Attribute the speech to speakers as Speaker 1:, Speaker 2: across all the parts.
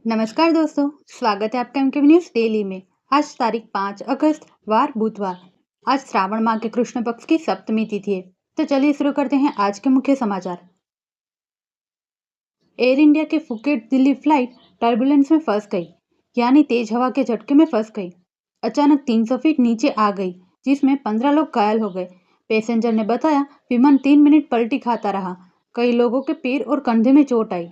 Speaker 1: नमस्कार दोस्तों, स्वागत है आपका एमके न्यूज डेली में। आज तारीख 5 अगस्त वार बुधवार। आज श्रावण माह के कृष्ण पक्ष की सप्तमी तिथि है। तो चलिए शुरू करते हैं आज के मुख्य समाचार। एयर इंडिया के फुकेट दिल्ली फ्लाइट टर्बुलेंस में फंस गई, यानी तेज हवा के झटके में फंस गई। अचानक 300 फीट नीचे आ गई, जिसमें 15 लोग घायल हो गए। पैसेंजर ने बताया, विमान 3 मिनट पलटी खाता रहा। कई लोगों के पैर और कंधे में चोट आई।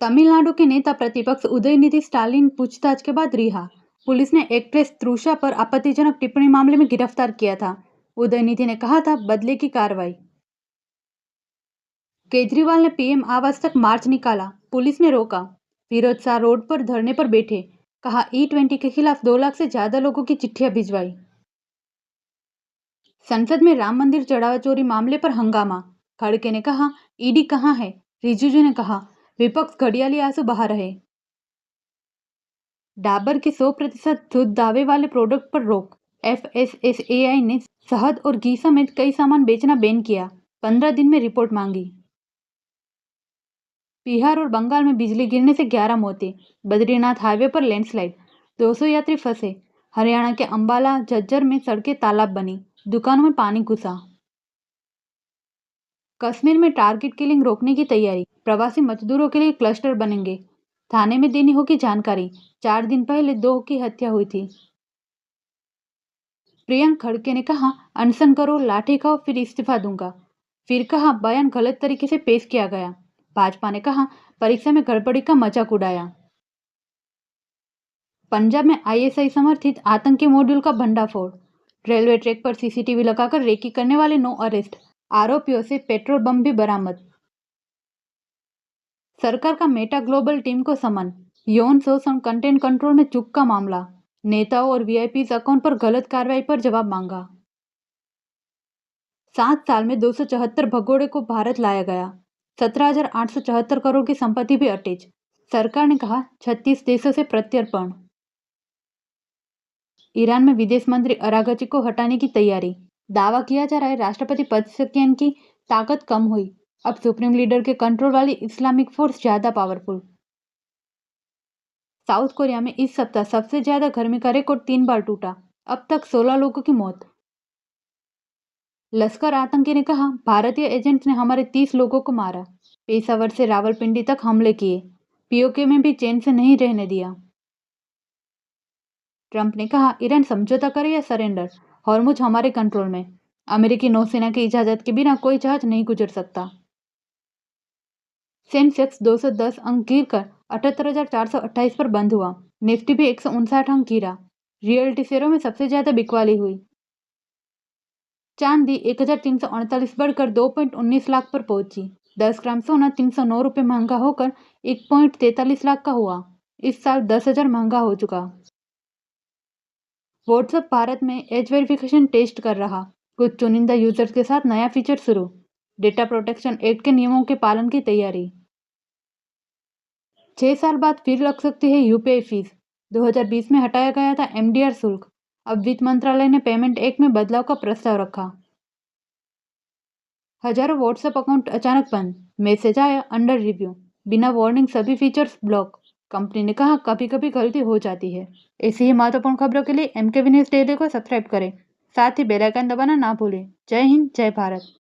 Speaker 1: तमिलनाडु के नेता प्रतिपक्ष उदयनिधि स्टालिन पूछताछ के बाद रिहा। पुलिस ने एक्ट्रेस त्रुषा पर आपत्तिजनक टिप्पणी मामले में गिरफ्तार किया था। उदयनिधि ने कहा था, बदले की कार्रवाई। केजरीवाल ने पीएम आवास तक मार्च निकाला, पुलिस ने रोका। फिरोज शाह रोड पर धरने पर बैठे, कहा E20 के खिलाफ 2 लाख से ज्यादा लोगों की चिट्ठियां भिजवाई। संसद में राम मंदिर चढ़ावा चोरी मामले पर हंगामा। खड़गे ने कहा, ईडी कहां है। रिजिजू ने कहा, विपक्ष घड़ियाली आंसू बहा रहे। डाबर के 100% शुद्ध दावे वाले प्रोडक्ट पर रोक। FSSAI ने शहद और घी समेत कई सामान बेचना बैन किया। 15 दिन में रिपोर्ट मांगी। बिहार और बंगाल में बिजली गिरने से 11 मौतें। बद्रीनाथ हाईवे पर लैंडस्लाइड, 200 यात्री फंसे। हरियाणा के अंबाला झज्जर में सड़कें तालाब बनी, दुकानों में पानी घुसा। कश्मीर में टारगेट किलिंग रोकने की तैयारी, प्रवासी मजदूरों के लिए क्लस्टर बनेंगे। थाने में देनी होगी जानकारी। 4 दिन पहले 2 की हत्या हुई थी। प्रियंक खड़गे ने कहा, अनशन करो, लाठी खाओ, फिर इस्तीफा दूंगा। फिर कहा, बयान गलत तरीके से पेश किया गया। भाजपा ने कहा, परीक्षा में गड़बड़ी का मजाक उड़ाया। पंजाब में ISI समर्थित आतंकी मॉड्यूल का भंडाफोड़। रेलवे ट्रैक पर CCTV लगाकर रेकी करने वाले 9 अरेस्ट। आरोपियों से पेट्रोल बम भी बरामद। सरकार का मेटा ग्लोबल टीम को समन। यौन शोषण कंटेंट कंट्रोल में चूक का मामला। नेताओं और VIPs अकाउंट पर गलत कार्रवाई पर जवाब मांगा। 7 साल में 274 भगोड़े को भारत लाया गया। 17,874 करोड़ की संपत्ति भी अटैच। सरकार ने कहा, 36 देशों से प्रत्यर्पण। ईरान में विदेश मंत्री अरागची को हटाने की तैयारी। दावा किया जा रहा है, राष्ट्रपति पज़ेश्कियान की ताकत कम हुई। अब सुप्रीम लीडर के कंट्रोल वाली इस्लामिक फोर्स ज्यादा पावरफुल। साउथ कोरिया में इस सप्ताह सबसे ज्यादा गर्मी का रिकॉर्ड 3 बार टूटा। अब तक 16 लोगों की मौत। लश्कर आतंकी ने कहा, भारतीय एजेंट्स ने हमारे 30 लोगों को मारा। पेशावर से रावलपिंडी तक हमले किए। POK में भी चैन से नहीं रहने दिया। ट्रंप ने कहा, ईरान समझौता करे या सरेंडर, हॉर्मुज हमारे कंट्रोल में। अमेरिकी नौसेना की इजाजत के बिना कोई जहाज नहीं गुजर सकता। सेंसेक्स 210 अंक गिरकर 78,428 पर बंद हुआ। निफ्टी भी 159 अंक गिरा। रियल्टी शेयरों में सबसे ज्यादा बिकवाली हुई। चांदी 1,348 बढ़कर 2.19 लाख पर पहुंची। 10 ग्राम सोना 309 रुपये महंगा होकर 1.43 लाख का हुआ। इस साल 10,000 महंगा हो चुका। व्हाट्सएप भारत में एज वेरिफिकेशन टेस्ट कर रहा। कुछ चुनिंदा यूजर्स के साथ नया फीचर शुरू। डेटा प्रोटेक्शन एक्ट के नियमों के पालन की तैयारी। 6 साल बाद फिर लग सकती है UPI फीस। 2020 में हटाया गया था MDR शुल्क। अब वित्त मंत्रालय ने पेमेंट एक्ट में बदलाव का प्रस्ताव रखा। हजारों व्हाट्सएप अकाउंट अचानक बंद। मैसेज आया, अंडर रिव्यू। बिना वार्निंग सभी फीचर्स ब्लॉक। कंपनी ने कहा, कभी कभी गलती हो जाती है। ऐसी ही महत्वपूर्ण खबरों के लिए MK न्यूज डेली को सब्सक्राइब करें। साथ ही बेल आइकन दबाना ना भूलें। जय हिंद, जय भारत।